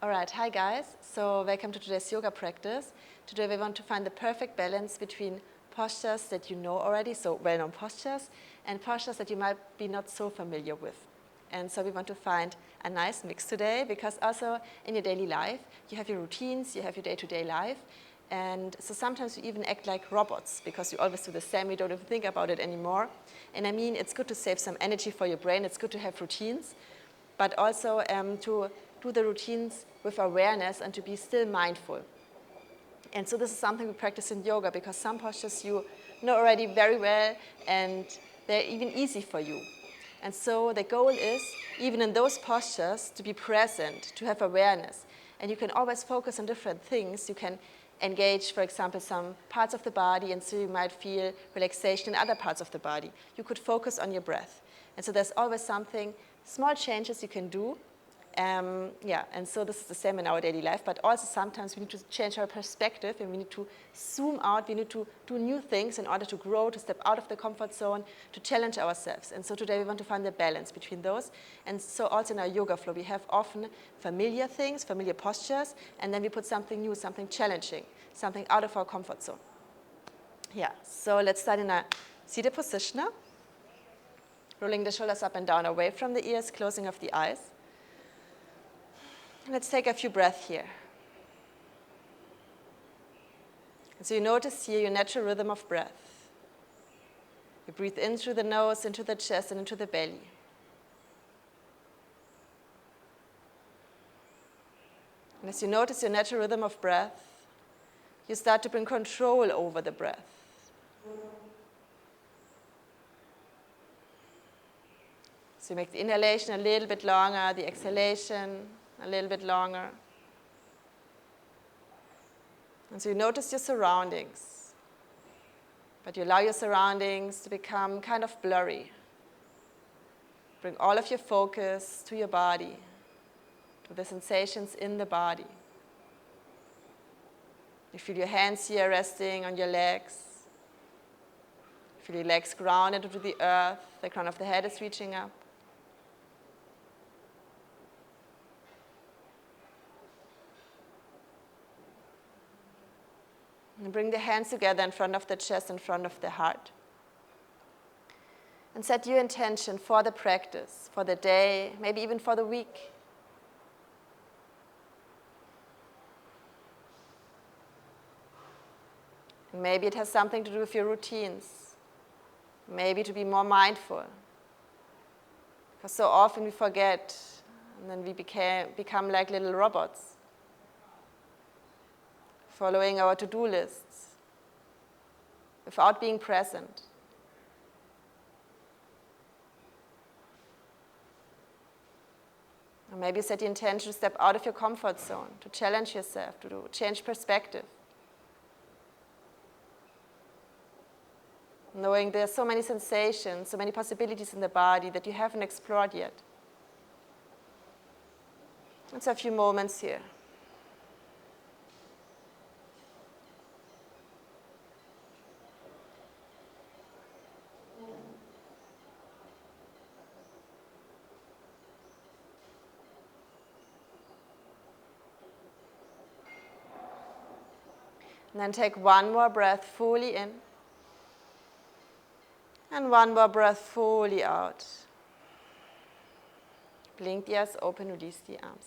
Alright, hi guys. So welcome to today's yoga practice. Today we want to find the perfect balance between postures that you know already, so well-known postures, and postures that you might be not so familiar with. And so we want to find a nice mix today, because also in your daily life, you have your routines, you have your day-to-day life, and so sometimes you even act like robots, because you always do the same, you don't even think about it anymore. And I mean, it's good to save some energy for your brain, it's good to have routines, but also to do the routines with awareness and to be still mindful. And so this is something we practice in yoga, because some postures you know already very well and they're even easy for you. And so the goal is, even in those postures, to be present, to have awareness. And you can always focus on different things. You can engage, for example, some parts of the body, and so you might feel relaxation in other parts of the body. You could focus on your breath. And so there's always something, small changes you can do. And so this is the same in our daily life, but also sometimes we need to change our perspective and we need to zoom out, we need to do new things in order to grow, to step out of the comfort zone, to challenge ourselves. And so today we want to find the balance between those. And so also in our yoga flow, we have often familiar things, familiar postures, and then we put something new, something challenging, something out of our comfort zone. Yeah, so let's start in a seated position now. Rolling the shoulders up and down, away from the ears, closing of the eyes. Let's take a few breaths here. And so you notice here your natural rhythm of breath. You breathe in through the nose, into the chest, and into the belly. And as you notice your natural rhythm of breath, you start to bring control over the breath. So you make the inhalation a little bit longer, the exhalation a little bit longer. And so you notice your surroundings, but you allow your surroundings to become kind of blurry. Bring all of your focus to your body, to the sensations in the body. You feel your hands here resting on your legs. You feel your legs grounded into the earth, the crown of the head is reaching up. And bring the hands together in front of the chest, in front of the heart. And set your intention for the practice, for the day, maybe even for the week. And maybe it has something to do with your routines. Maybe to be more mindful. Because so often we forget, and then we become like little robots, following our to-do lists, without being present. Or maybe set the intention to step out of your comfort zone, to challenge yourself, to change perspective. Knowing there are so many sensations, so many possibilities in the body that you haven't explored yet. Let's have a few moments here. And then take one more breath fully in. And one more breath fully out. Blink the eyes open, release the arms.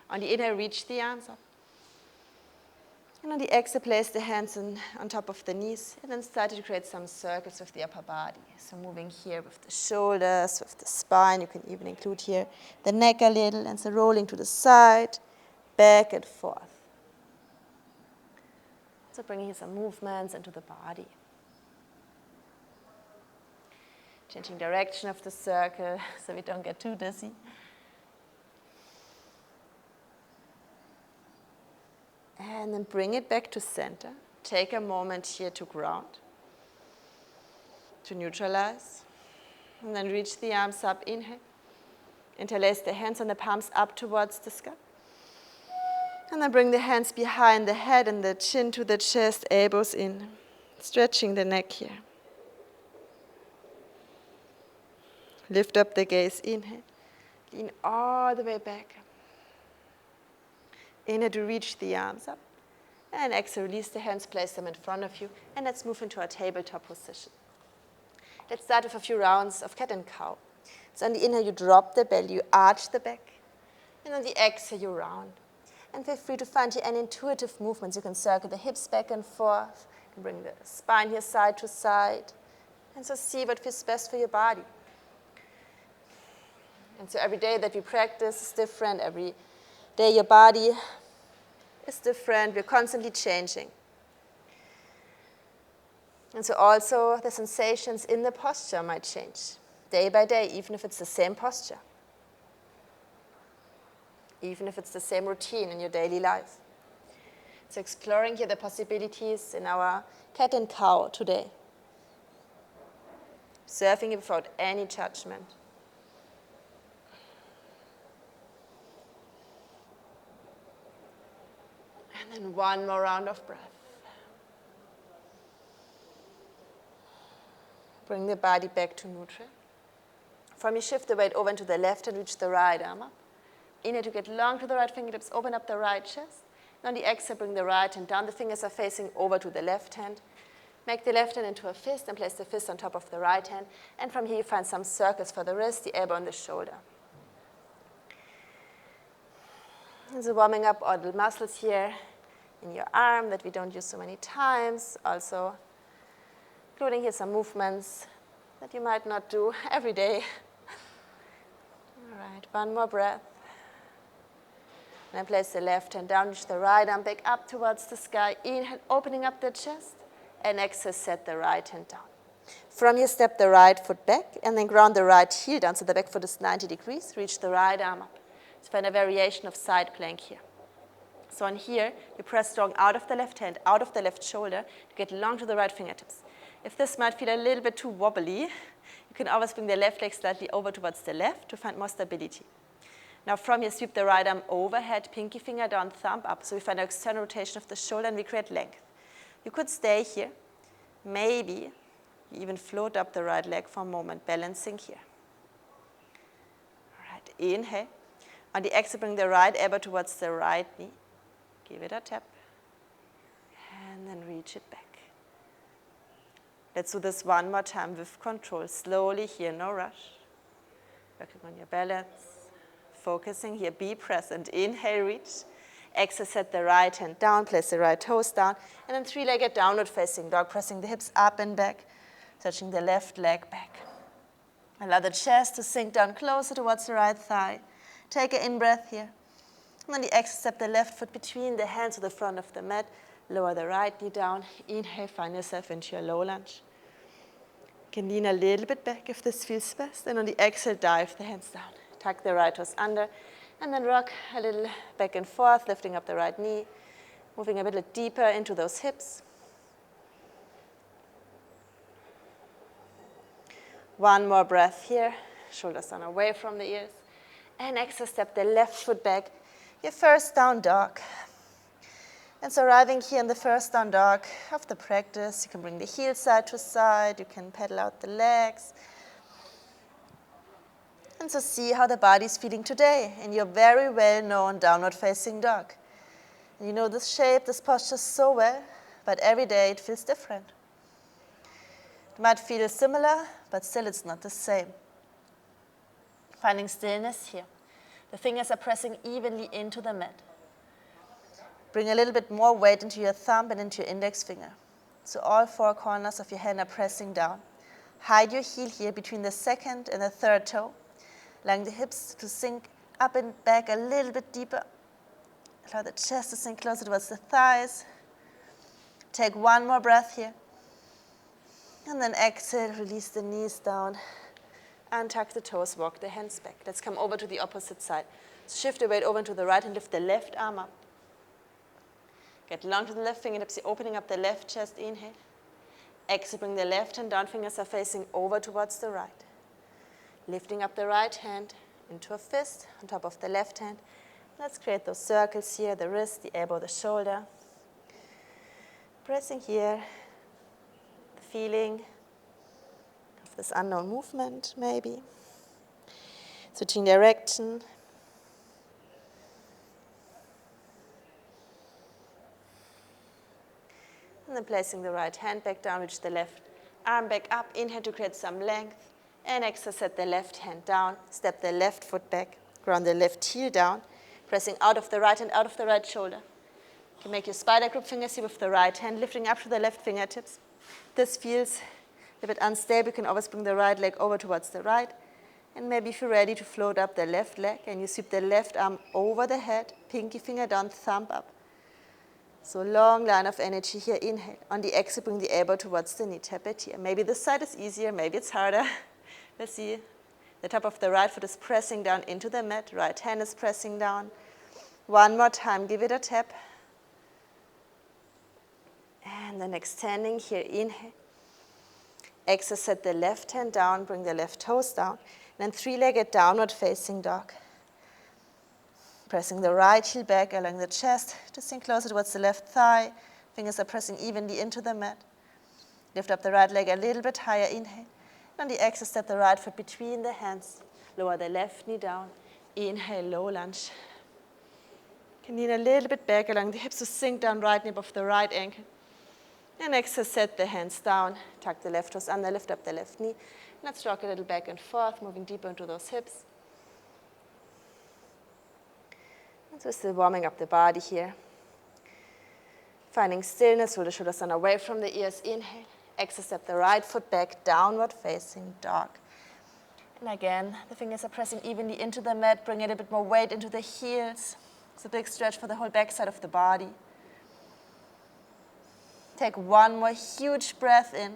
On the inhale, reach the arms up. And on the exhale, place the hands on top of the knees. And then start to create some circles with the upper body. So moving here with the shoulders, with the spine. You can even include here the neck a little. And so rolling to the side, back and forth. So bringing some movements into the body. Changing direction of the circle so we don't get too dizzy. And then bring it back to center. Take a moment here to ground, to neutralize. And then reach the arms up, inhale. Interlace the hands on the palms up towards the sky. And then bring the hands behind the head and the chin to the chest, elbows in. Stretching the neck here. Lift up the gaze, inhale. Lean all the way back. Inhale to reach the arms up. And exhale, release the hands, place them in front of you. And let's move into our tabletop position. Let's start with a few rounds of cat and cow. So on the inhale, you drop the belly, you arch the back. And on the exhale, you round. And feel free to find here any intuitive movements. You can circle the hips back and forth. You can bring the spine here side to side. And so see what feels best for your body. And so every day that we practice is different. Every day your body is different. We're constantly changing. And so also the sensations in the posture might change day by day, even if it's the same posture. Even if it's the same routine in your daily life. So exploring here the possibilities in our cat and cow today. Observing it without any judgment. And then one more round of breath. Bring the body back to neutral. From here, shift the weight over into the left and reach the right arm up. Inhale to get long to the right fingertips, open up the right chest. And on the exhale, bring the right hand down. The fingers are facing over to the left hand. Make the left hand into a fist and place the fist on top of the right hand. And from here, you find some circles for the wrist, the elbow, and the shoulder. And so warming up all the muscles here in your arm that we don't use so many times. Also, including here some movements that you might not do every day. All right, one more breath. And then place the left hand down, reach the right arm back up towards the sky. Inhale, opening up the chest. And exhale, set the right hand down. From here, step the right foot back and then ground the right heel down. So the back foot is 90 degrees. Reach the right arm up. So find a variation of side plank here. So on here, you press strong out of the left hand, out of the left shoulder to get long to the right fingertips. If this might feel a little bit too wobbly, you can always bring the left leg slightly over towards the left to find more stability. Now from here, sweep the right arm overhead, pinky finger down, thumb up. So we find an external rotation of the shoulder and we create length. You could stay here. Maybe you even float up the right leg for a moment, balancing here. All right, inhale. On the exhale, bring the right elbow towards the right knee. Give it a tap. And then reach it back. Let's do this one more time with control. Slowly here, no rush. Working on your balance. Focusing here, be present. Inhale, reach. Exhale, set the right hand down, place the right toes down, and then three-legged downward facing dog, pressing the hips up and back, touching the left leg back. Allow the chest to sink down closer towards the right thigh. Take an in-breath here. And on the exhale, step the left foot between the hands to the front of the mat. Lower the right knee down. Inhale, find yourself into your low lunge. You can lean a little bit back if this feels best. And on the exhale, dive the hands down. Tuck the right toes under. And then rock a little back and forth, lifting up the right knee. Moving a bit deeper into those hips. One more breath here. Shoulders down away from the ears. And exhale, step the left foot back. Your first down dog. And so arriving here in the first down dog of the practice, you can bring the heels side to side. You can pedal out the legs. And so see how the body's feeling today in your very well-known downward facing dog. And you know this shape, this posture so well, but every day it feels different. It might feel similar, but still it's not the same. Finding stillness here. The fingers are pressing evenly into the mat. Bring a little bit more weight into your thumb and into your index finger. So all four corners of your hand are pressing down. Hide your heel here between the second and the third toe. Allowing the hips to sink up and back a little bit deeper. Allow the chest to sink closer towards the thighs. Take one more breath here. And then exhale, release the knees down. Untuck the toes, walk the hands back. Let's come over to the opposite side. So shift the weight over to the right and lift the left arm up. Get long to the left fingertips, opening up the left chest, inhale. Exhale, bring the left hand down, fingers are facing over towards the right. Lifting up the right hand into a fist on top of the left hand. Let's create those circles here, the wrist, the elbow, the shoulder. Pressing here, the feeling of this unknown movement, maybe. Switching direction. And then placing the right hand back down, reach the left arm back up. Inhale to create some length. And exhale, set the left hand down. Step the left foot back. Ground the left heel down. Pressing out of the right hand, out of the right shoulder. You can make your spider grip fingers here with the right hand, lifting up to the left fingertips. This feels a bit unstable. You can always bring the right leg over towards the right. And maybe if you're ready to float up the left leg, and you sweep the left arm over the head, pinky finger down, thumb up. So long line of energy here, inhale. On the exhale, bring the elbow towards the knee, tap it here. Maybe this side is easier, maybe it's harder. Let's see. The top of the right foot is pressing down into the mat. Right hand is pressing down. One more time, give it a tap. And then extending here, inhale. Exhale, set the left hand down, bring the left toes down. And then three-legged downward facing dog. Pressing the right heel back along the chest, just sink closer towards the left thigh. Fingers are pressing evenly into the mat. Lift up the right leg a little bit higher, inhale. And on the exhale, step the right foot between the hands. Lower the left knee down. Inhale, low lunge. You can lean a little bit back along the hips to sink down right knee above the right ankle. And exhale, set the hands down. Tuck the left toes under, lift up the left knee. Let's rock a little back and forth, moving deeper into those hips. And so still warming up the body here. Finding stillness, roll the shoulders down away from the ears. Inhale. Exhale, step the right foot back, downward facing dog. And again, the fingers are pressing evenly into the mat. Bring a little bit more weight into the heels. It's a big stretch for the whole backside of the body. Take one more huge breath in.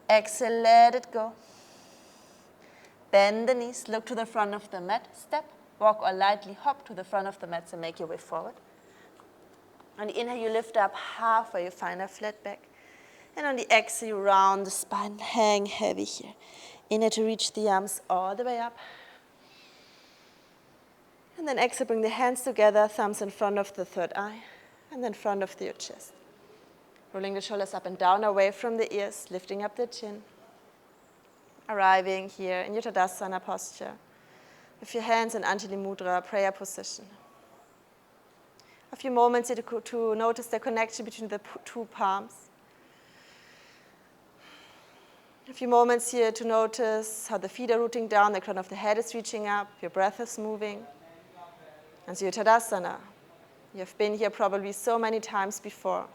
Exhale, let it go. Bend the knees, look to the front of the mat. Step, walk or lightly hop to the front of the mat and make your way forward. On the inhale, you lift up halfway, you find a flat back. And on the exhale, you round the spine, hang heavy here. Inhale to reach the arms all the way up. And then exhale, bring the hands together, thumbs in front of the third eye, and then front of your chest. Rolling the shoulders up and down away from the ears, lifting up the chin. Arriving here in your Tadasana posture with your hands in Anjali Mudra, prayer position. A few moments here to notice the connection between the two palms. A few moments here to notice how the feet are rooting down, the crown of the head is reaching up, your breath is moving. And so your Tadasana. You've been here probably so many times before.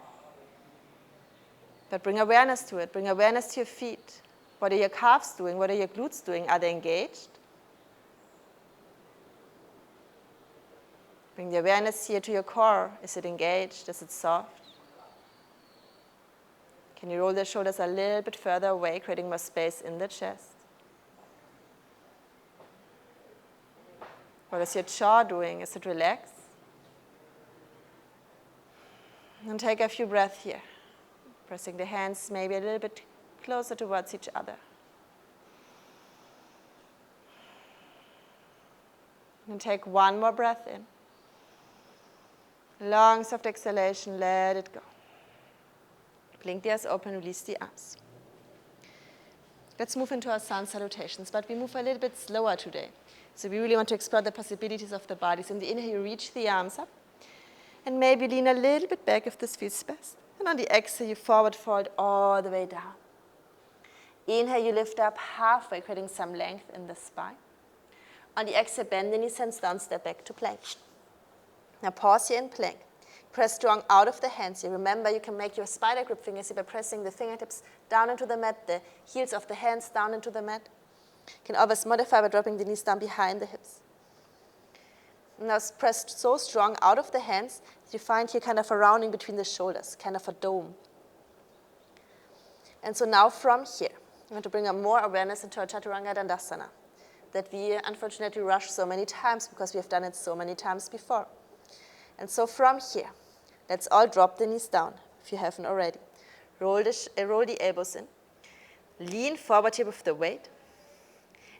But bring awareness to it. Bring awareness to your feet. What are your calves doing? What are your glutes doing? Are they engaged? Bring the awareness here to your core. Is it engaged? Is it soft? Can you roll the shoulders a little bit further away, creating more space in the chest? What is your jaw doing? Is it relaxed? And take a few breaths here. Pressing the hands maybe a little bit closer towards each other. And take one more breath in. Long, soft exhalation, let it go. Blink the eyes open, release the arms. Let's move into our sun salutations, but we move a little bit slower today. So we really want to explore the possibilities of the bodies. In the inhale, you reach the arms up, and maybe lean a little bit back if this feels best. And on the exhale, you forward fold all the way down. Inhale, you lift up halfway, creating some length in the spine. On the exhale, bend the knees, hands down, step back to plank. Now pause here in plank. Press strong out of the hands here. Remember, you can make your spider grip fingers here by pressing the fingertips down into the mat, the heels of the hands down into the mat. You can always modify by dropping the knees down behind the hips. Now press so strong out of the hands that you find here kind of a rounding between the shoulders, kind of a dome. And so now from here, you want to bring up more awareness into our Chaturanga Dandasana that we unfortunately rush so many times because we have done it so many times before. And so from here, let's all drop the knees down if you haven't already. Roll the elbows in. Lean forward here with the weight.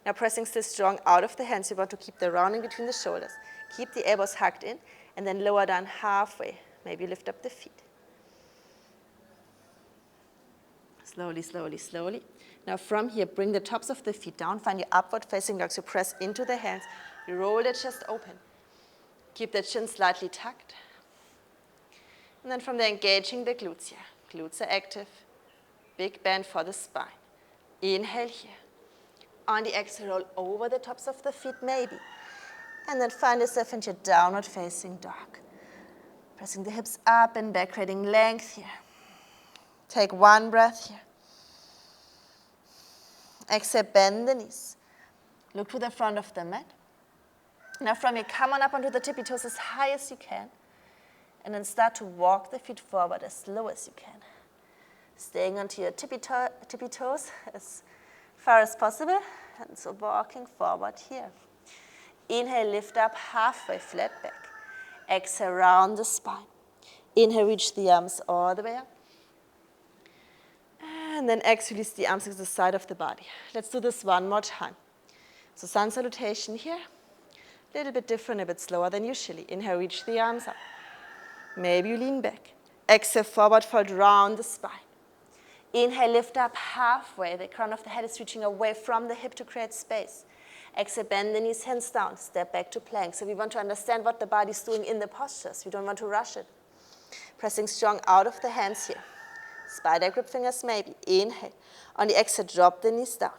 Now pressing still strong out of the hands, you want to keep the rounding between the shoulders. Keep the elbows hugged in, and then lower down halfway. Maybe lift up the feet. Slowly, slowly, slowly. Now from here, bring the tops of the feet down. Find your upward facing dog. So press into the hands. You roll the chest open. Keep the chin slightly tucked. And then from there, engaging the glutes here. Glutes are active. Big bend for the spine. Inhale here. On the exhale, roll over the tops of the feet, maybe. And then find yourself into your downward facing dog. Pressing the hips up and back, creating length here. Take one breath here. Exhale, bend the knees. Look to the front of the mat. Now from here, come on up onto the tippy toes as high as you can. And then start to walk the feet forward as slow as you can. Staying onto your tippy toes as far as possible. And so walking forward here. Inhale, lift up halfway, flat back. Exhale, round the spine. Inhale, reach the arms all the way up. And then exhale, release the arms to the side of the body. Let's do this one more time. So sun salutation here. A little bit different, a bit slower than usually. Inhale, reach the arms up. Maybe you lean back. Exhale, forward fold, round the spine. Inhale, lift up halfway. The crown of the head is reaching away from the hip to create space. Exhale, bend the knees, hands down. Step back to plank. So we want to understand what the body is doing in the postures. We don't want to rush it. Pressing strong out of the hands here. Spider grip fingers, maybe. Inhale. On the exhale, drop the knees down.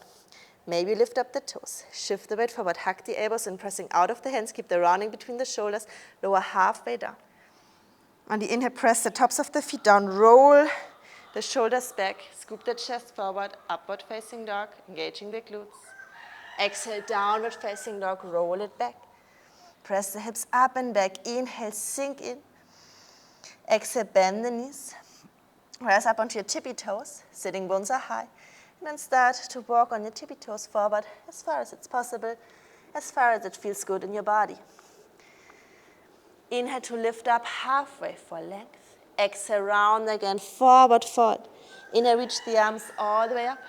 Maybe lift up the toes. Shift the weight forward. Hug the elbows and pressing out of the hands. Keep the rounding between the shoulders. Lower halfway down. On the inhale, press the tops of the feet down. Roll the shoulders back. Scoop the chest forward. Upward facing dog. Engaging the glutes. Exhale, downward facing dog. Roll it back. Press the hips up and back. Inhale, sink in. Exhale, bend the knees. Rise up onto your tippy toes. Sitting bones are high. And then start to walk on your tippy toes forward as far as it's possible, as far as it feels good in your body. Inhale to lift up halfway for length. Exhale, round again, forward fold. Inhale, reach the arms all the way up.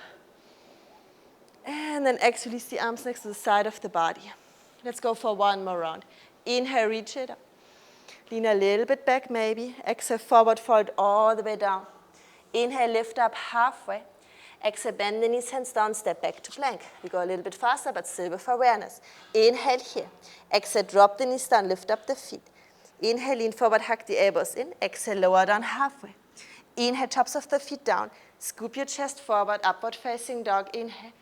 And then exhale, release the arms next to the side of the body. Let's go for one more round. Inhale, reach it up. Lean a little bit back maybe. Exhale, forward fold all the way down. Inhale, lift up halfway. Exhale, bend the knees, hands down, step back to plank. We go a little bit faster, but still with awareness. Inhale here. Exhale, drop the knees down, lift up the feet. Inhale, lean forward, hug the elbows in. Exhale, lower down halfway. Inhale, tops of the feet down. Scoop your chest forward, upward facing dog. Inhale.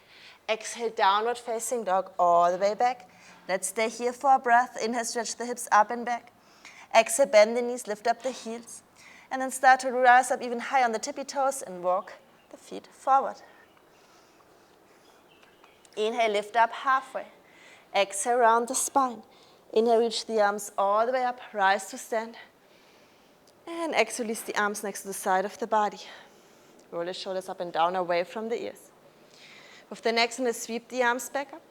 Exhale, downward facing dog, all the way back. Let's stay here for a breath. Inhale, stretch the hips up and back. Exhale, bend the knees, lift up the heels. And then start to rise up even higher on the tippy toes and walk the feet forward. Inhale, lift up halfway. Exhale, round the spine. Inhale, reach the arms all the way up, rise to stand. And exhale, release the arms next to the side of the body. Roll the shoulders up and down, away from the ears. With the next one, sweep the arms back up.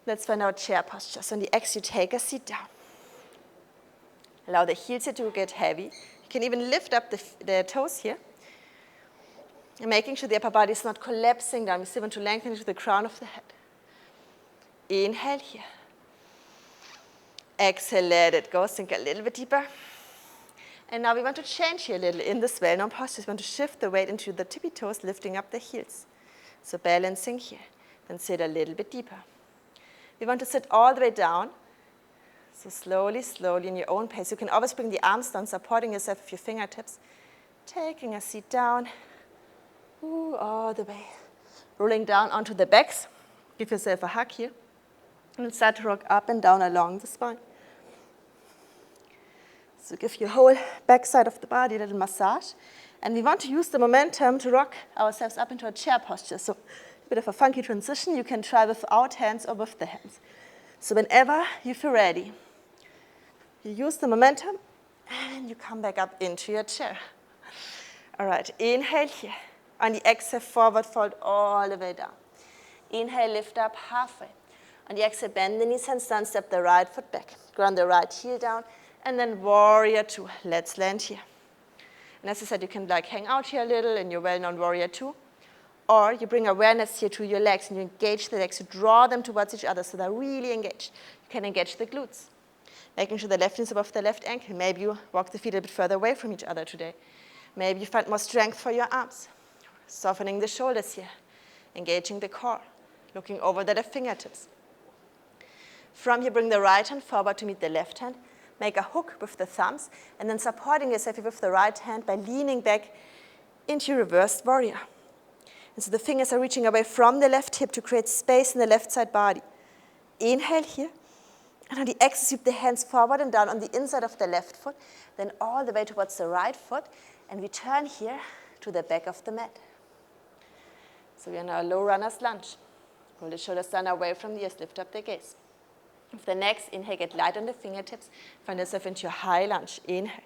Let's find our chair posture. So on the exhale, take a seat down. Allow the heels here to get heavy. You can even lift up the toes here. And making sure the upper body is not collapsing down. We still want to lengthen into the crown of the head. Inhale here. Exhale, let it go. Sink a little bit deeper. And now we want to change here a little in this well-known posture. We want to shift the weight into the tippy toes, lifting up the heels. So balancing here. Then sit a little bit deeper. We want to sit all the way down. So slowly, slowly in your own pace. You can always bring the arms down, supporting yourself with your fingertips. Taking a seat down. Ooh, all the way. Rolling down onto the backs. Give yourself a hug here. And start to rock up and down along the spine. So give your whole back side of the body a little massage. And we want to use the momentum to rock ourselves up into a chair posture. So a bit of a funky transition. You can try without hands or with the hands. So whenever you feel ready, you use the momentum and you come back up into your chair. All right, inhale here. On the exhale, forward fold all the way down. Inhale, lift up halfway. On the exhale, bend the knees, hands down, step the right foot back. Ground the right heel down, and then warrior two. Let's land here. And as I said, you can hang out here a little in your well-known warrior two. Or you bring awareness here to your legs, and you engage the legs. You draw them towards each other so they're really engaged. You can engage the glutes. Making sure the left knee is above the left ankle. Maybe you walk the feet a bit further away from each other today. Maybe you find more strength for your arms. Softening the shoulders here. Engaging the core. Looking over the left fingertips. From here, bring the right hand forward to meet the left hand. make a hook with the thumbs, and then supporting yourself with the right hand by leaning back into reversed warrior. And so the fingers are reaching away from the left hip to create space in the left side body. Inhale here. And on the exhale, sweep the hands forward and down on the inside of the left foot, then all the way towards the right foot, and we turn here to the back of the mat. So we are now low runner's lunge. Roll the shoulders down away from the ears, lift up the gaze. With the next inhale, get light on the fingertips, find yourself into your high lunge. Inhale.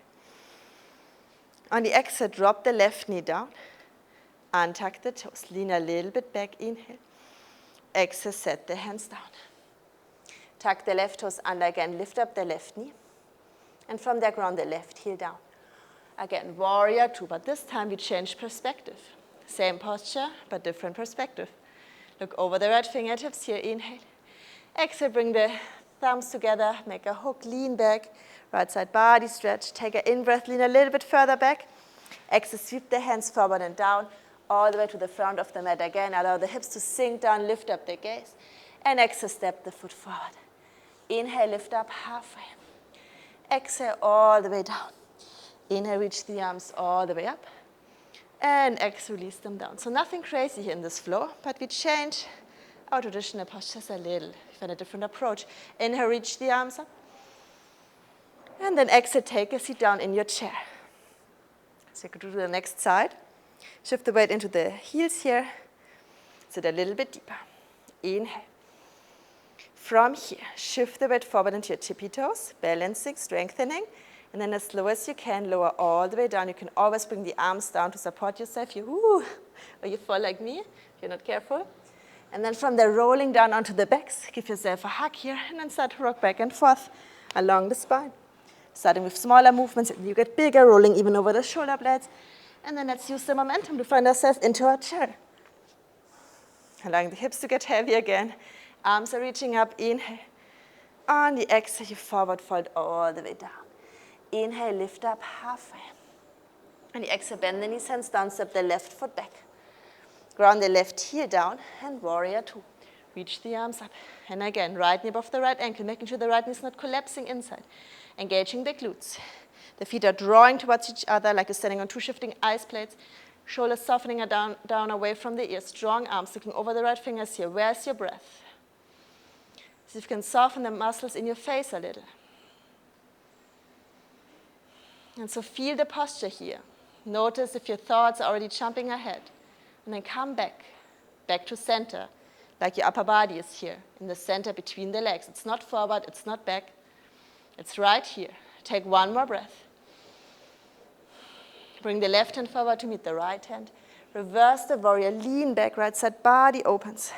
On the exhale, drop the left knee down, untuck the toes, lean a little bit back, inhale. Exhale, set the hands down. Tuck the left toes under again, lift up the left knee. And from there, ground the left heel down. Again, warrior two, but this time we change perspective. Same posture, but different perspective. Look over the right fingertips here, inhale. Exhale, bring the thumbs together, make a hook, lean back. Right side body stretch, take an in-breath, lean a little bit further back. Exhale, sweep the hands forward and down, all the way to the front of the mat again. Allow the hips to sink down, lift up the gaze. And exhale, step the foot forward. Inhale, lift up halfway. Exhale, all the way down. Inhale, reach the arms all the way up. And exhale, release them down. So nothing crazy here in this flow, but we change our traditional postures a little. We find a different approach. Inhale, reach the arms up. And then exhale, take a seat down in your chair. So you can do the next side. Shift the weight into the heels here. Sit a little bit deeper. Inhale. From here, shift the weight forward into your tippy toes, balancing, strengthening. And then as slow as you can, lower all the way down. You can always bring the arms down to support yourself. Or you fall like me if you're not careful. And then from there, rolling down onto the backs. Give yourself a hug here, and then start to rock back and forth along the spine. Starting with smaller movements, and you get bigger, rolling even over the shoulder blades. And then let's use the momentum to find ourselves into our chair. Allowing the hips to get heavy again. Arms are reaching up, inhale. On the exhale, you forward fold all the way down. Inhale, lift up halfway. On the exhale, bend the knees, hands down, step the left foot back. Ground the left heel down, and warrior two. Reach the arms up. And again, right knee above the right ankle, making sure the right knee is not collapsing inside. Engaging the glutes. The feet are drawing towards each other like you're standing on two shifting ice plates. Shoulders softening down away from the ears. Strong arms looking over the right fingers here. Where's your breath? See if you can soften the muscles in your face a little. And so feel the posture here. Notice if your thoughts are already jumping ahead. And then come back to center, like your upper body is here, in the center between the legs. It's not forward, it's not back. It's right here. Take one more breath. Bring the left hand forward to meet the right hand. Reverse the warrior, lean back, right side body opens.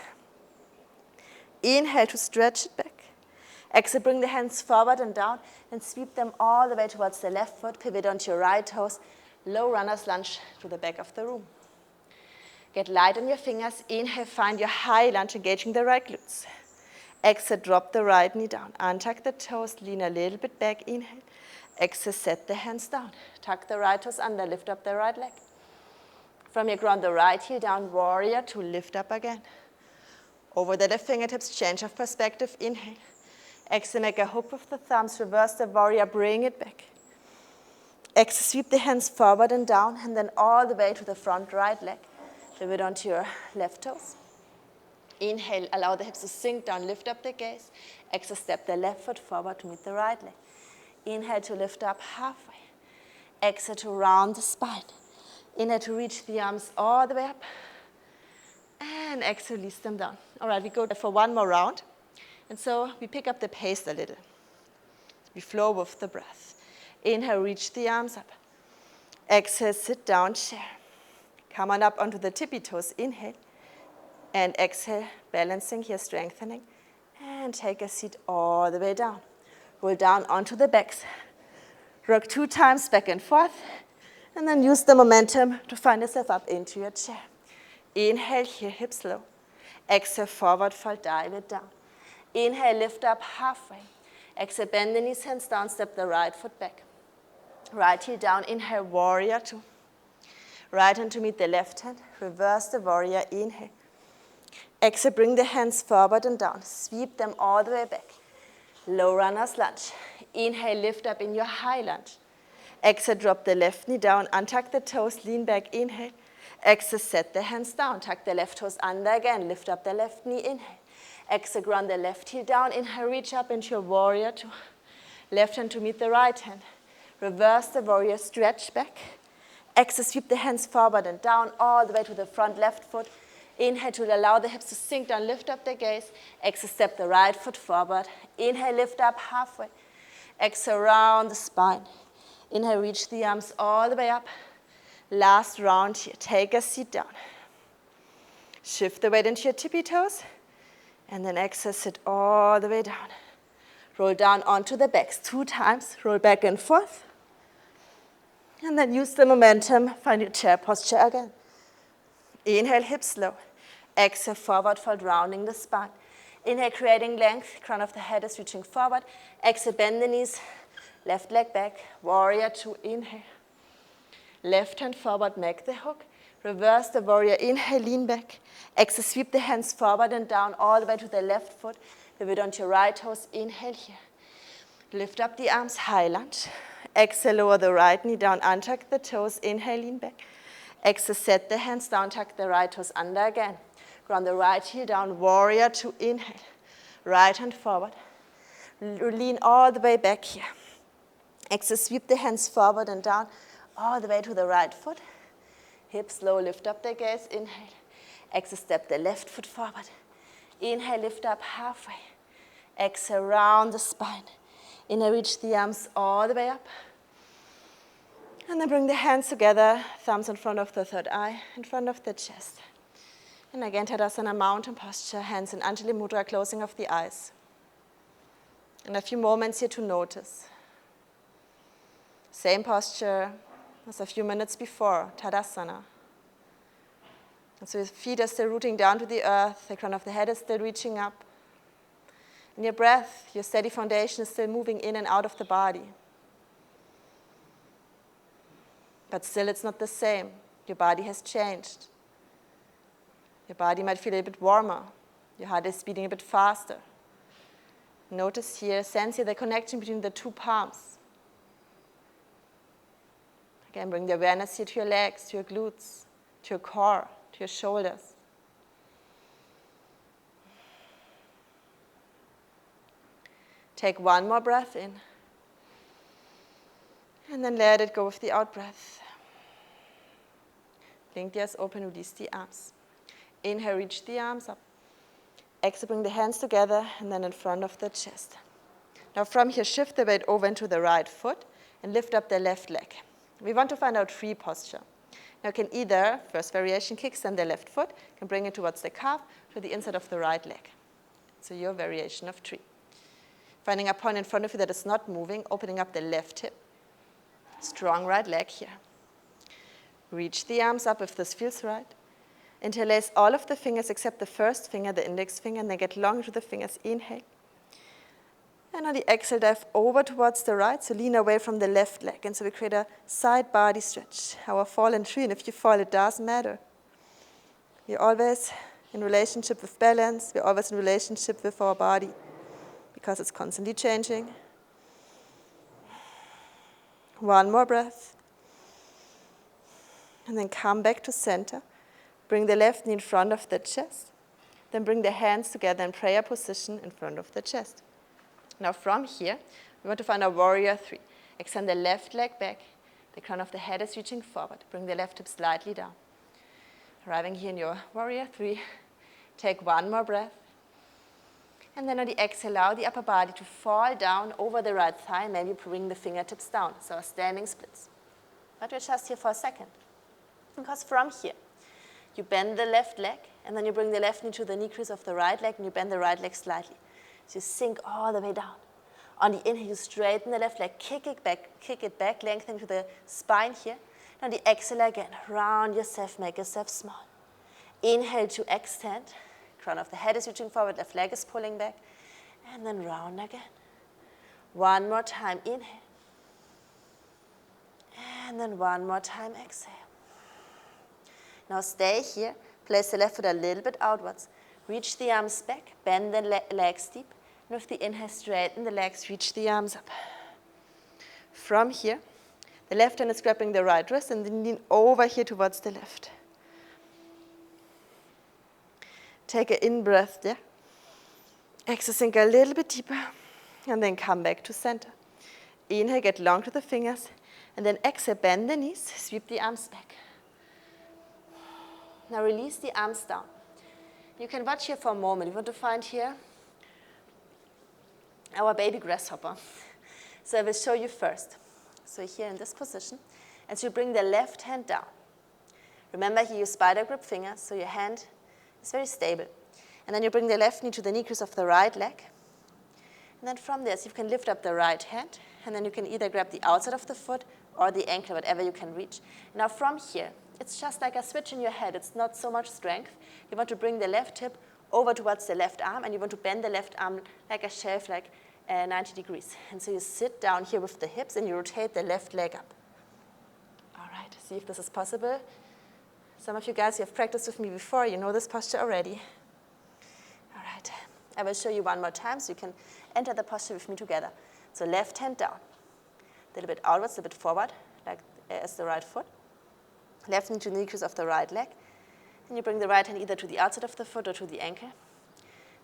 Inhale to stretch it back. Exhale, bring the hands forward and down and sweep them all the way towards the left foot. Pivot onto your right toes. Low runner's lunge to the back of the room. Get light on your fingers. Inhale, find your high lunge, engaging the right glutes. Exhale, drop the right knee down. Untuck the toes, lean a little bit back. Inhale. Exhale, set the hands down. Tuck the right toes under, lift up the right leg. From here, ground the right heel down, warrior two, lift up again. Over the left fingertips, change of perspective. Inhale. Exhale, make a hook with the thumbs, reverse the warrior, bring it back. Exhale, sweep the hands forward and down, and then all the way to the front right leg. Pivot onto your left toes. Inhale, allow the hips to sink down, lift up the gaze. Exhale, step the left foot forward to meet the right leg. Inhale to lift up halfway. Exhale to round the spine. Inhale to reach the arms all the way up. And exhale, release them down. All right, we go for one more round. And so we pick up the pace a little. We flow with the breath. Inhale, reach the arms up. Exhale, sit down, chair. Come on up onto the tippy toes. Inhale. And exhale, balancing here, strengthening. And take a seat all the way down. Roll down onto the backs. Rock 2 times back and forth. And then use the momentum to find yourself up into your chair. Inhale here, hips low. Exhale, forward fold, dive it down. Inhale, lift up halfway. Exhale, bend the knees, hands down, step the right foot back. Right heel down, inhale, warrior two. Right hand to meet the left hand. Reverse the warrior, inhale. Exhale, bring the hands forward and down. Sweep them all the way back. Low runner's lunge. Inhale, lift up in your high lunge. Exhale, drop the left knee down, untuck the toes, lean back, inhale. Exhale, set the hands down, tuck the left toes under again, lift up the left knee, inhale. Exhale, ground the left heel down, inhale, reach up into your warrior two. Left hand to meet the right hand. Reverse the warrior, stretch back. Exhale, sweep the hands forward and down, all the way to the front left foot. Inhale to allow the hips to sink down, lift up the gaze. Exhale, step the right foot forward. Inhale, lift up halfway. Exhale, round the spine. Inhale, reach the arms all the way up. Last round here, take a seat down. Shift the weight into your tippy toes. And then exhale, sit all the way down. Roll down onto the backs 2 times. Roll back and forth. And then use the momentum, find your chair posture again. Inhale, hips low. Exhale, forward fold, rounding the spine. Inhale, creating length. Crown of the head is reaching forward. Exhale, bend the knees. Left leg back, warrior two, inhale. Left hand forward, make the hook. Reverse the warrior, inhale, lean back. Exhale, sweep the hands forward and down all the way to the left foot. Pivot onto your right toes, inhale here. Lift up the arms, high lunge. Exhale, lower the right knee down, untuck the toes, inhale, lean back. Exhale, set the hands down, tuck the right toes under again. Ground the right heel down, warrior two, inhale. Right hand forward. Lean all the way back here. Exhale, sweep the hands forward and down, all the way to the right foot. Hips low, lift up the gaze, inhale. Exhale, step the left foot forward. Inhale, lift up halfway. Exhale, round the spine. Inhale, reach the arms all the way up. And then bring the hands together, thumbs in front of the third eye, in front of the chest. And again, Tadasana, mountain posture, hands in Anjali Mudra, closing of the eyes. And a few moments here to notice. Same posture as a few minutes before, Tadasana. And so your feet are still rooting down to the earth, the crown of the head is still reaching up. And your breath, your steady foundation is still moving in and out of the body. But still it's not the same. Your body has changed. Your body might feel a bit warmer. Your heart is beating a bit faster. Notice here, sense here the connection between the 2 palms. Again, bring the awareness here to your legs, to your glutes, to your core, to your shoulders. Take one more breath in. And then let it go with the out breath. Blink the eyes open, release the arms. Inhale, reach the arms up. Exhale, bring the hands together and then in front of the chest. Now from here, shift the weight over into the right foot and lift up the left leg. We want to find out tree posture. Now you can either, first variation, kickstand the left foot, can bring it towards the calf, to the inside of the right leg. So your variation of tree. Finding a point in front of you that is not moving, opening up the left hip. Strong right leg here. Reach the arms up if this feels right. Interlace all of the fingers except the first finger, the index finger, and then get long to the fingers. Inhale. And on the exhale, dive over towards the right, so lean away from the left leg. And so we create a side body stretch, our fallen tree. And if you fall, it doesn't matter. We're always in relationship with balance. We're always in relationship with our body because it's constantly changing. One more breath. And then come back to center. Bring the left knee in front of the chest. Then bring the hands together in prayer position in front of the chest. Now from here, we want to find our warrior three. Extend the left leg back. The crown of the head is reaching forward. Bring the left hip slightly down. Arriving here in your warrior three. Take one more breath. And then on the exhale, allow the upper body to fall down over the right thigh. Maybe bring the fingertips down. So standing splits. But we're just here for a second. Because from here, you bend the left leg, and then you bring the left knee to the knee crease of the right leg, and you bend the right leg slightly. So you sink all the way down. On the inhale, you straighten the left leg, kick it back, lengthen to the spine here. And on the exhale again, round yourself, make yourself small. Inhale to extend. Crown of the head is reaching forward, left leg is pulling back. And then round again. One more time, inhale. And then one more time, exhale. Now stay here. Place the left foot a little bit outwards. Reach the arms back. Bend the legs deep. And with the inhale, straighten the legs. Reach the arms up. from here, the left hand is grabbing the right wrist and then lean over here towards the left. Take an in-breath there. Exhale, sink a little bit deeper, and then come back to center. Inhale, get long to the fingers, and then exhale, bend the knees, sweep the arms back. Now release the arms down. You can watch here for a moment. We want to find here our baby grasshopper. So I will show you first. So here in this position, and so you bring the left hand down. Remember here you spider grip fingers, so your hand is very stable. And then you bring the left knee to the knee crease of the right leg. And then from there, so you can lift up the right hand, and then you can either grab the outside of the foot or the ankle, whatever you can reach. Now from here, it's just like a switch in your head. It's not so much strength. You want to bring the left hip over towards the left arm, and you want to bend the left arm like a shelf, like 90 degrees. And so you sit down here with the hips, and you rotate the left leg up. All right, see if this is possible. Some of you guys, you have practiced with me before. You know this posture already. All right, I will show you one more time so you can enter the posture with me together. So left hand down, a little bit outwards, a little bit forward, like as the right foot. Left knee to the knee crease of the right leg. And you bring the right hand either to the outside of the foot or to the ankle.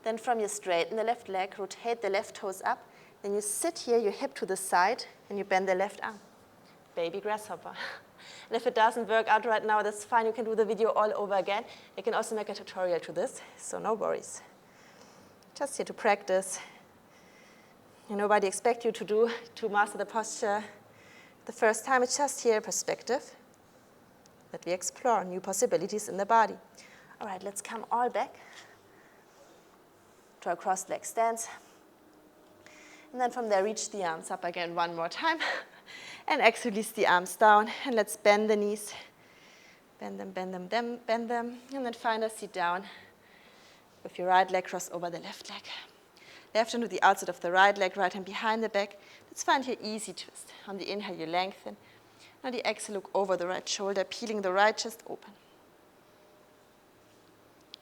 Then from here, straighten the left leg, rotate the left toes up. Then you sit here, your hip to the side, and you bend the left arm. Baby grasshopper. And if it doesn't work out right now, that's fine. You can do the video all over again. You can also make a tutorial to this, so no worries. Just here to practice. And nobody expects you to master the posture the first time. It's just here perspective that we explore new possibilities in the body. All right, let's come all back to our crossed leg stance. And then from there, reach the arms up again one more time. And exhale, release the arms down. And let's bend the knees. Bend them, bend them, bend them. And then find a seat down with your right leg cross over the left leg. Left hand to the outside of the right leg, right hand behind the back. Let's find here easy twist. On the inhale, you lengthen. On the exhale, look over the right shoulder, peeling the right chest open.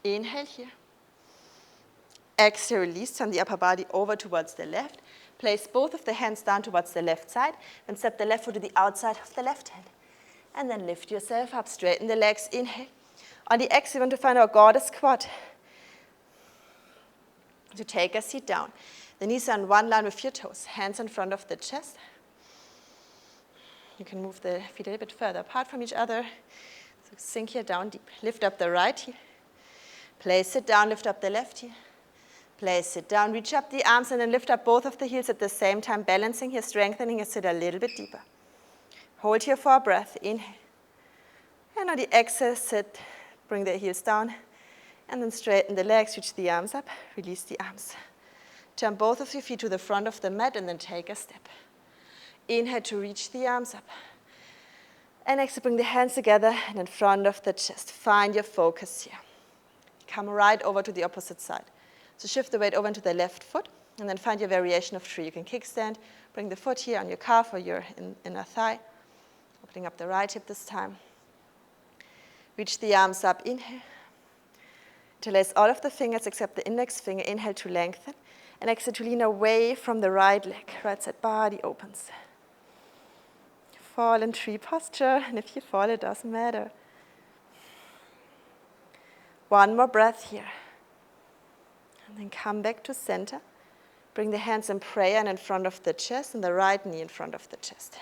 Inhale here. Exhale, release, turn the upper body over towards the left. Place both of the hands down towards the left side, and step the left foot to the outside of the left hand. And then lift yourself up, straighten the legs, inhale. On the exhale, you want to find our goddess squat. To take a seat down. The knees are on one line with your toes, hands in front of the chest. You can move the feet a little bit further apart from each other. So sink here down deep. Lift up the right heel. Place it down, lift up the left heel. Place it down, reach up the arms, and then lift up both of the heels at the same time, balancing here, strengthening your sit a little bit deeper. Hold here for a breath, inhale. And on the exhale, sit, bring the heels down, and then straighten the legs, reach the arms up, release the arms. Turn both of your feet to the front of the mat, and then take a step. Inhale to reach the arms up. And exhale, bring the hands together and in front of the chest. Find your focus here. Come right over to the opposite side. So shift the weight over into the left foot, and then find your variation of tree. You can kickstand, bring the foot here on your calf or your inner thigh. Opening up the right hip this time. Reach the arms up, inhale. Interlace all of the fingers except the index finger. Inhale to lengthen, and exhale to lean away from the right leg. Right side body opens. Fall in tree posture, and if you fall, it doesn't matter. One more breath here. And then come back to center. Bring the hands in prayer and in front of the chest, and the right knee in front of the chest.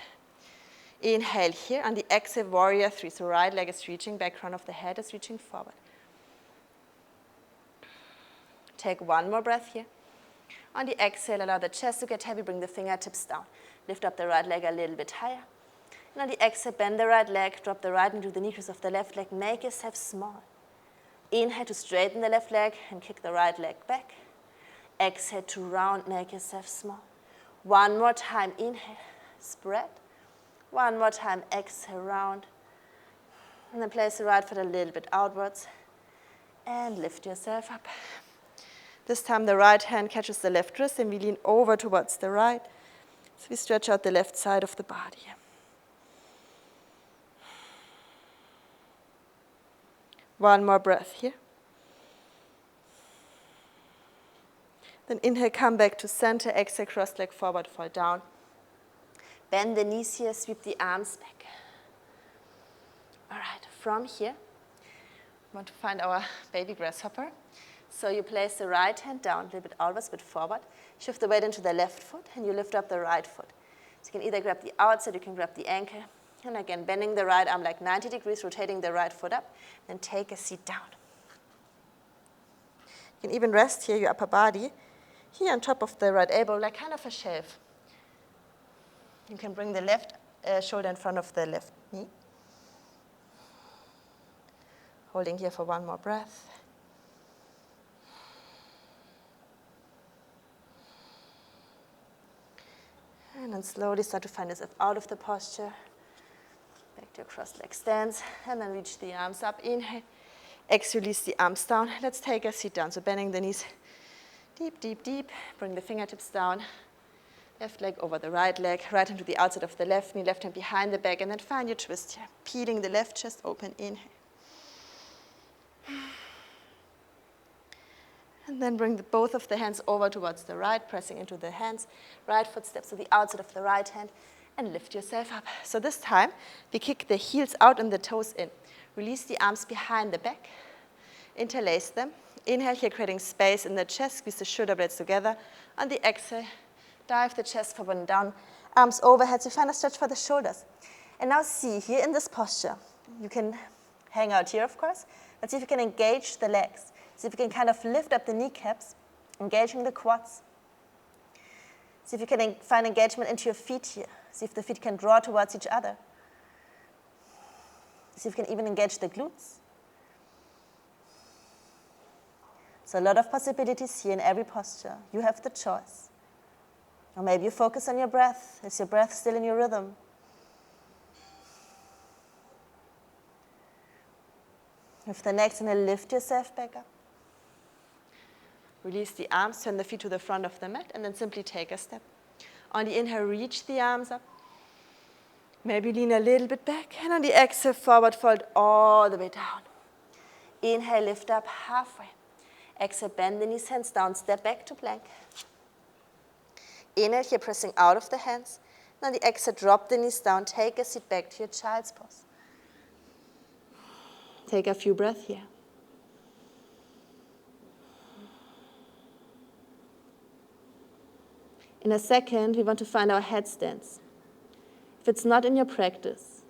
Inhale here. On the exhale, warrior three. So right leg is reaching back, crown of the head is reaching forward. Take one more breath here. On the exhale, allow the chest to get heavy. Bring the fingertips down. Lift up the right leg a little bit higher. And on the exhale, bend the right leg. Drop the right knee to the knee crease of the left leg. Make yourself small. Inhale to straighten the left leg and kick the right leg back. Exhale to round, make yourself small. One more time, inhale, spread. One more time, exhale, round. And then place the right foot a little bit outwards and lift yourself up. This time the right hand catches the left wrist and we lean over towards the right. So we stretch out the left side of the body. One more breath here. Then inhale, come back to center. Exhale, cross leg forward, fall down. Bend the knees here, sweep the arms back. All right, from here, we want to find our baby grasshopper. So you place the right hand down, a little bit outwards, a bit forward. Shift the weight into the left foot, and you lift up the right foot. So you can either grab the outside, you can grab the ankle. And again, bending the right arm like 90 degrees, rotating the right foot up. Then take a seat down. You can even rest here, your upper body, here on top of the right elbow, like kind of a shelf. You can bring the left shoulder in front of the left knee. Holding here for one more breath. And then slowly start to find yourself out of the posture. Back to your crossed leg stance. And then reach the arms up. Inhale. Exhale, release the arms down. Let's take a seat down. So bending the knees deep, deep, deep. Bring the fingertips down. Left leg over the right leg. Right hand to the outside of the left knee. Left hand behind the back. And then find your twist here. Peeling the left chest open. Inhale. And then bring both of the hands over towards the right, pressing into the hands. Right foot steps to the outside of the right hand. And lift yourself up. So this time, we kick the heels out and the toes in. Release the arms behind the back. Interlace them. Inhale here, creating space in the chest. Squeeze the shoulder blades together. On the exhale, dive the chest forward and down. Arms overhead, so find a stretch for the shoulders. And now see, here in this posture, you can hang out here, of course. But see if you can engage the legs. See if you can kind of lift up the kneecaps, engaging the quads. See if you can find engagement into your feet here. See if the feet can draw towards each other. See if you can even engage the glutes. So a lot of possibilities here in every posture. You have the choice. Or maybe you focus on your breath. Is your breath still in your rhythm? With the next inhale, lift yourself back up. Release the arms, turn the feet to the front of the mat, and then simply take a step. On the inhale, reach the arms up. Maybe lean a little bit back. And on the exhale, forward fold all the way down. Inhale, lift up halfway. Exhale, bend the knees, hands down, step back to plank. Inhale here, pressing out of the hands. And on the exhale, drop the knees down, take a seat back to your child's pose. Take a few breaths here. In a second, we want to find our headstands. If it's not in your practice,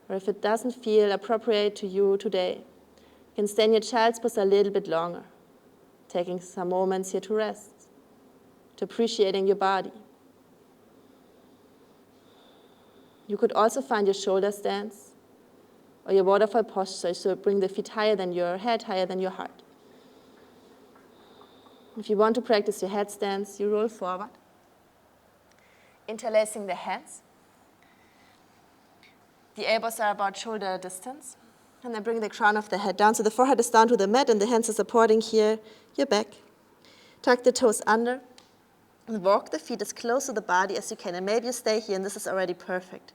or if it doesn't feel appropriate to you today, you can stay in your child's pose a little bit longer, taking some moments here to rest, to appreciating your body. You could also find your shoulder stance or your waterfall posture, so bring the feet higher than your head, higher than your heart. If you want to practice your headstands, you roll forward, interlacing the hands. The elbows are about shoulder distance. And then bring the crown of the head down. So the forehead is down to the mat and the hands are supporting here your back. Tuck the toes under. And walk the feet as close to the body as you can. And maybe you stay here and this is already perfect.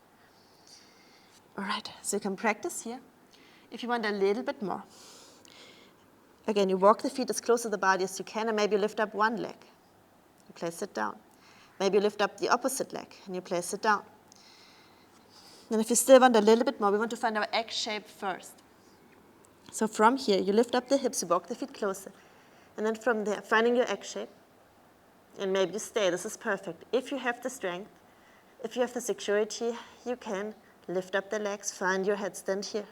All right, so you can practice here. If you want a little bit more. Again, you walk the feet as close to the body as you can and maybe you lift up one leg. You place it down. Maybe you lift up the opposite leg and you place it down. And if you still want a little bit more, we want to find our X shape first. So from here, you lift up the hips, you walk the feet closer. And then from there, finding your X shape. And maybe you stay, this is perfect. If you have the strength, if you have the security, you can lift up the legs, find your headstand here.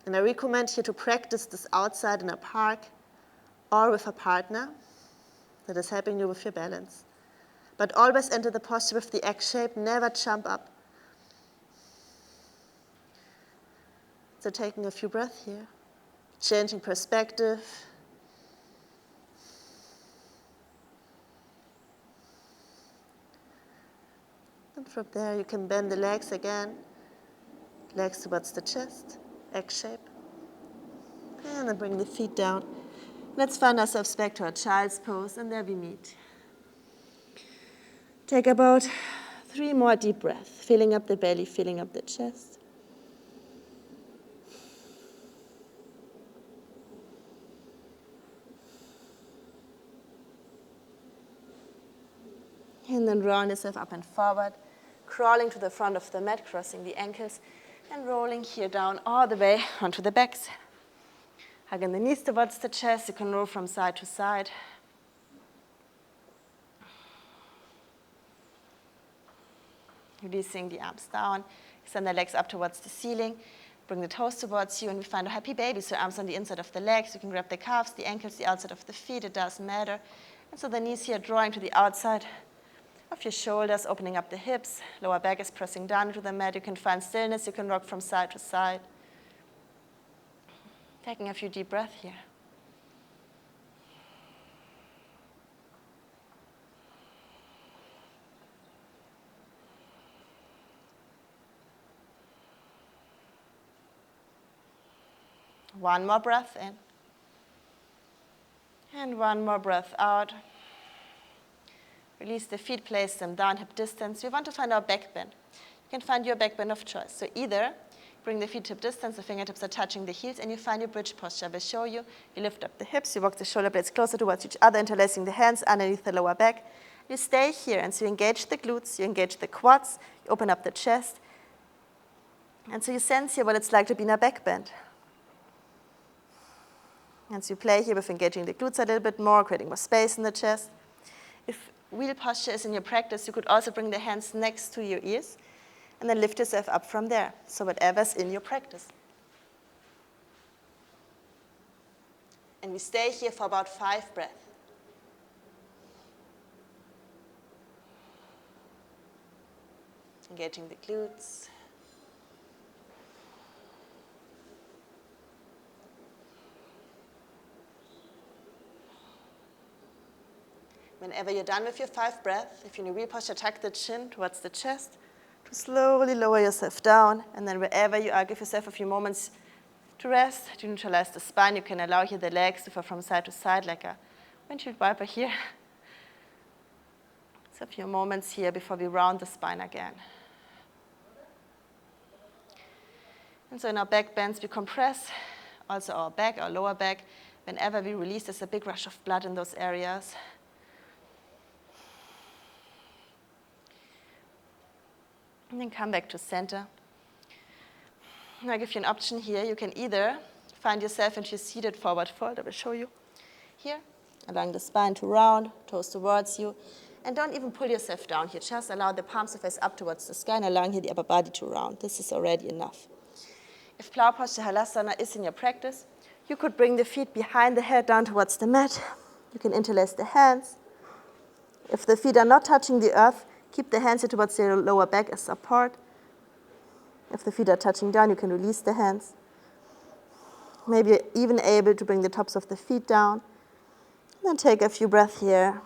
And I recommend here to practice this outside in a park or with a partner that is helping you with your balance. But always enter the posture with the X shape, never jump up. So taking a few breaths here, changing perspective. And from there you can bend the legs again, legs towards the chest, X shape. And then bring the feet down. Let's find ourselves back to our child's pose, and there we meet. Take about 3 more deep breaths, filling up the belly, filling up the chest. And And then roll yourself up and forward, crawling to the front of the mat, crossing the ankles, and rolling here down all the way onto the backs. Hugging the knees towards the chest. You can roll from side to side. Releasing the arms down. Extend the legs up towards the ceiling. Bring the toes towards you, and we find a happy baby. So arms on the inside of the legs. You can grab the calves, the ankles, the outside of the feet. It doesn't matter. And so the knees here drawing to the outside of your shoulders, opening up the hips. Lower back is pressing down into the mat. You can find stillness. You can rock from side to side. Taking a few deep breaths here. One more breath in. And one more breath out. Release the feet, place them down, hip distance. We want to find our back bend. You can find your back bend of choice. So either bring the feet hip distance, the fingertips are touching the heels, and you find your bridge posture. I will show you. You lift up the hips, you walk the shoulder blades closer towards each other, interlacing the hands underneath the lower back. You stay here, and so you engage the glutes, you engage the quads, you open up the chest. And so you sense here what it's like to be in a back bend. And so you play here with engaging the glutes a little bit more, creating more space in the chest. If wheel posture is in your practice, you could also bring the hands next to your ears and then lift yourself up from there. So whatever's in your practice. And we stay here for about 5 breaths. Engaging the glutes. Whenever you're done with your 5 breaths, if you're in a wheel posture, tuck the chin towards the chest to slowly lower yourself down. And then wherever you are, give yourself a few moments to rest, to neutralize the spine. You can allow here the legs to fall from side to side like a windshield wiper here. So a few moments here before we round the spine again. And so in our back bends, we compress also our back, our lower back. Whenever we release, there's a big rush of blood in those areas. And then come back to center. And I give you an option here. You can either find yourself into seated forward fold. I will show you here, allowing the spine to round, toes towards you. And don't even pull yourself down here. Just allow the palms to face up towards the sky and allowing here the upper body to round. This is already enough. If plow posture halasana is in your practice, you could bring the feet behind the head down towards the mat. You can interlace the hands. If the feet are not touching the earth, keep the hands here towards your lower back as support. If the feet are touching down, you can release the hands. Maybe you're even able to bring the tops of the feet down. And then take a few breaths here.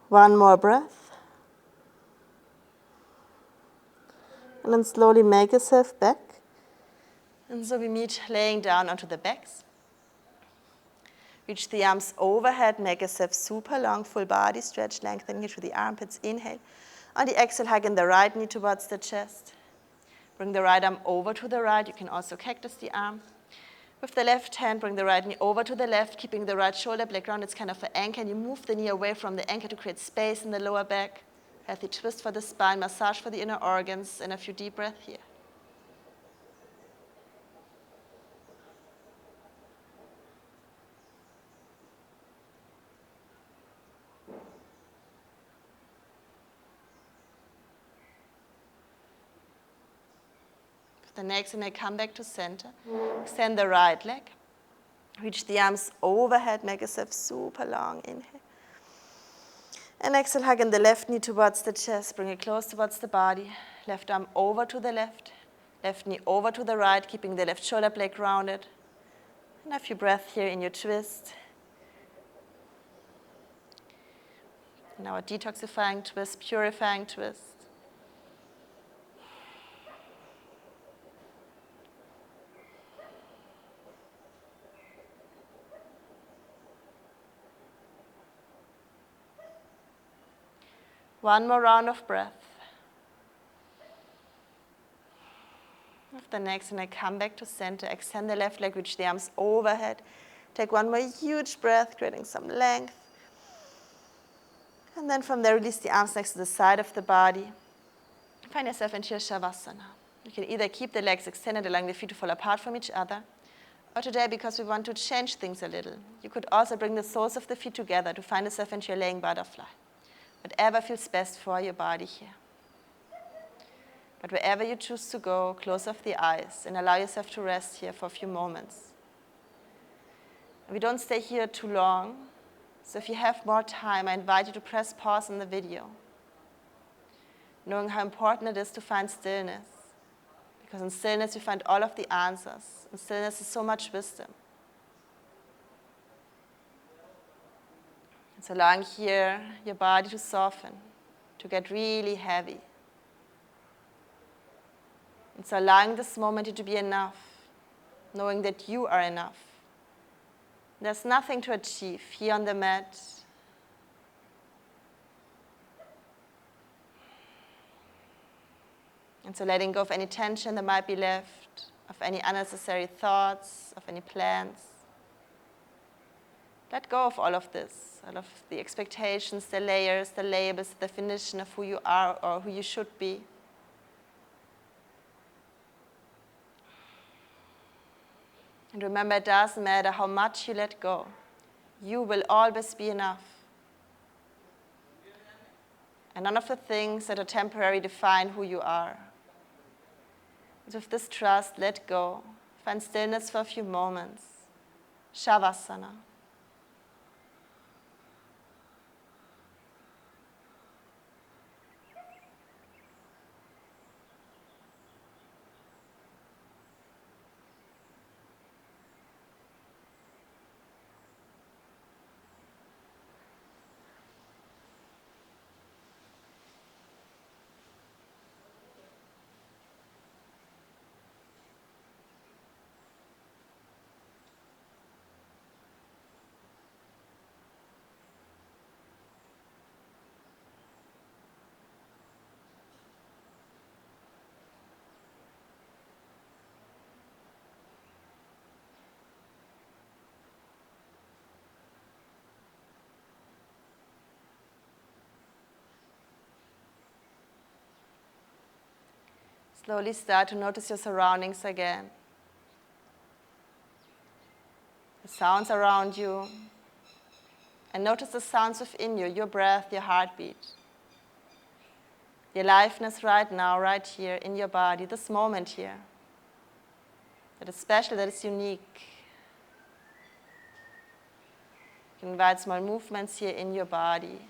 One more breath. And then slowly make yourself back. And so we meet laying down onto the backs. Reach the arms overhead, make yourself super long, full body stretch, lengthening here to the armpits. Inhale. On the exhale, hug in the right knee towards the chest. Bring the right arm over to the right. You can also cactus the arm. With the left hand, bring the right knee over to the left, keeping the right shoulder blade round. It's kind of an anchor, and you move the knee away from the anchor to create space in the lower back. Healthy twist for the spine, massage for the inner organs, and a few deep breaths here. With the next inhale, come back to center. Extend the right leg. Reach the arms overhead, make yourself super long. Inhale. And exhale, hug in the left knee towards the chest. Bring it close towards the body. Left arm over to the left. Left knee over to the right, keeping the left shoulder blade grounded. And a few breaths here in your twist. Now a detoxifying twist, purifying twist. One more round of breath. With the next, and I come back to center. Extend the left leg, reach the arms overhead. Take one more huge breath, creating some length. And then from there, release the arms next to the side of the body. Find yourself into your Shavasana. You can either keep the legs extended, allowing the feet to fall apart from each other, or today, because we want to change things a little, you could also bring the soles of the feet together to find yourself into your laying butterfly. Whatever feels best for your body here. But wherever you choose to go, close off the eyes and allow yourself to rest here for a few moments. We don't stay here too long, so if you have more time, I invite you to press pause on the video, knowing how important it is to find stillness. Because in stillness you find all of the answers. In stillness is so much wisdom. It's allowing here your body to soften, to get really heavy. It's allowing this moment to be enough, knowing that you are enough. There's nothing to achieve here on the mat. And so letting go of any tension that might be left, of any unnecessary thoughts, of any plans. Let go of all of this, all of the expectations, the layers, the labels, the definition of who you are or who you should be. And remember, it doesn't matter how much you let go. You will always be enough. And none of the things that are temporary define who you are. And with this trust, let go. Find stillness for a few moments. Shavasana. Slowly start to notice your surroundings again. The sounds around you. And notice the sounds within you, your breath, your heartbeat. The aliveness right now, right here in your body, this moment here. That is special, that is unique. You can invite small movements here in your body.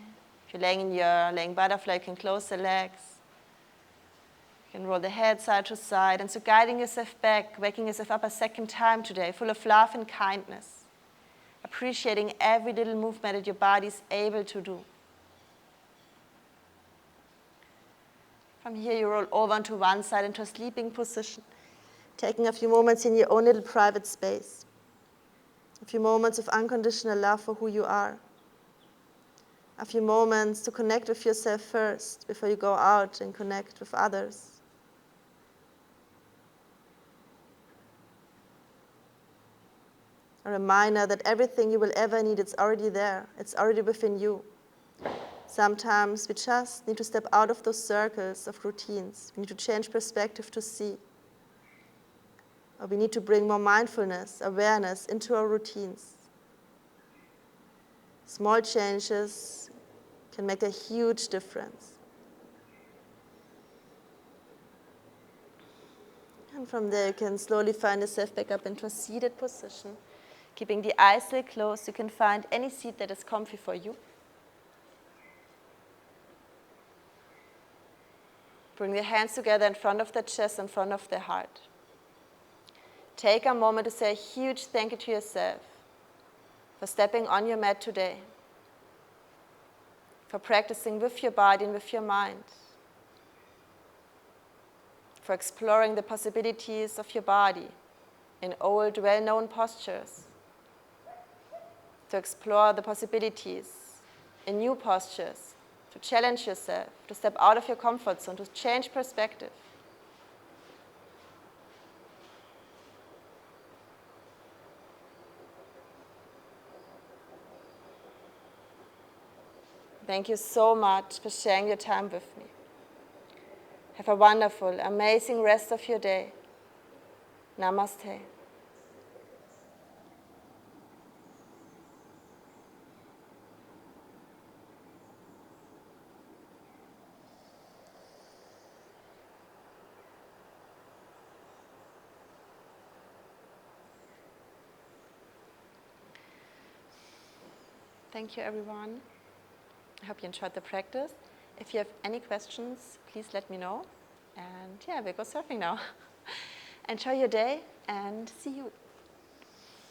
If you're laying in your laying butterfly, you can close the legs. You can roll the head side to side. And so guiding yourself back, waking yourself up a second time today, full of love and kindness. Appreciating every little movement that your body is able to do. From here, you roll over onto one side into a sleeping position, taking a few moments in your own little private space. A few moments of unconditional love for who you are. A few moments to connect with yourself first before you go out and connect with others. A reminder that everything you will ever need, it's already there. It's already within you. Sometimes we just need to step out of those circles of routines. We need to change perspective to see. Or we need to bring more mindfulness, awareness into our routines. Small changes can make a huge difference. And from there, you can slowly find yourself back up into a seated position. Keeping the eyes still closed, you can find any seat that is comfy for you. Bring the hands together in front of the chest, in front of the heart. Take a moment to say a huge thank you to yourself for stepping on your mat today, for practicing with your body and with your mind, for exploring the possibilities of your body in old, well-known postures, to explore the possibilities in new postures to challenge yourself, to step out of your comfort zone, to change perspective. Thank you so much for sharing your time with me. Have a wonderful, amazing rest of your day. Namaste. Thank you, everyone. I hope you enjoyed the practice. If you have any questions, please let me know. And yeah, we'll go surfing now. Enjoy your day and see you.